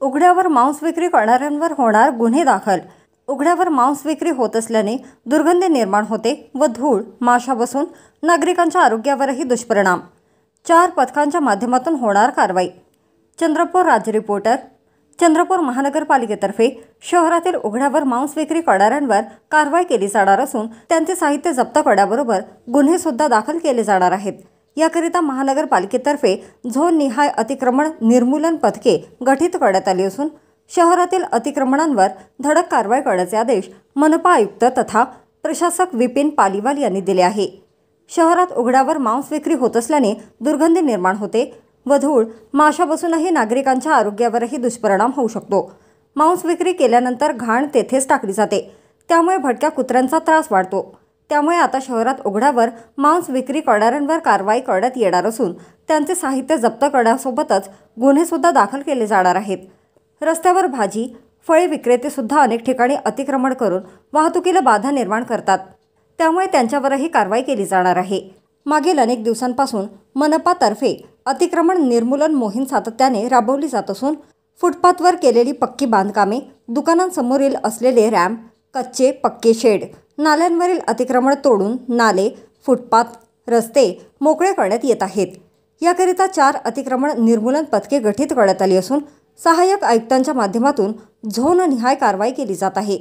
उघड्यावर मांस विक्री करणाऱ्यांवर होणार गुन्हे दाखल। उघड्यावर मांस विक्री होत असल्याने दुर्गंधी निर्माण होते व धूळ माशा बसून नागरिकांच्या आरोग्यावरही दुष्परिणाम। 4 पथकांच्या माध्यमातून होणार कारवाई। चंद्रपूर राज्य रिपोर्टर। चंद्रपूर महानगरपालिकेतर्फे शहरातील उघड्यावर मांस विक्री करणाऱ्यांवर कारवाई केली जाणार असून त्यांचे साहित्य जप्त करण्याबरोबर गुन्हे सुद्धा दाखल केले जाणार आहेत। याकरिता महानगरपालिकेतर्फे झोन निहाय अतिक्रमण निर्मूलन पथके गठीत करण्यात आली असून शहरातील अतिक्रमणांवर धडक कारवाई करण्याचे आदेश मनपा आयुक्त तथा प्रशासक विपिन पालीवाल यांनी दिले आहे। शहरात उघड्यावर मांस विक्री होत असल्याने दुर्गंधी निर्माण होते व धूळ माशा बसूनही नागरिकांच्या आरोग्यावरही दुष्परिणाम होऊ शकतो। मांस विक्री केल्यानंतर घाण तेथेच टाकली जाते, त्यामुळे भटक्या कुत्र्यांचा त्रास वाढतो। त्यामुळे आता शहरात उघड्यावर मांस विक्री करणाऱ्यांवर कारवाई करण्यात येणार असून त्यांचे साहित्य जप्त करण्यासोबतच गुन्हे सुद्धा दाखल केले जाणार आहेत। रस्त्यावर भाजी फळे विक्रेते सुद्धा अनेक ठिकाणी अतिक्रमण करून वाहतुकीला बाधा निर्माण करतात, त्यामुळे त्यांच्यावरही कारवाई केली जाणार आहे। मागील अनेक दिवसांपासून मनपातर्फे अतिक्रमण निर्मूलन मोहीम सातत्याने राबवली जात असून फुटपाथवर केलेली पक्की बांधकामे, दुकानांसमोरील असलेले रॅम्प, कच्चे पक्के शेड, नाल्यांवरील अतिक्रमण तोडून नाले, फुटपाथ, रस्ते मोकळे करण्यात येत आहेत। याकरिता 4 अतिक्रमण निर्मूलन पथके गठीत करण्यात आली असून सहाय्यक आयुक्तांच्या माध्यमातून झोन निहाय कारवाई केली जात आहे।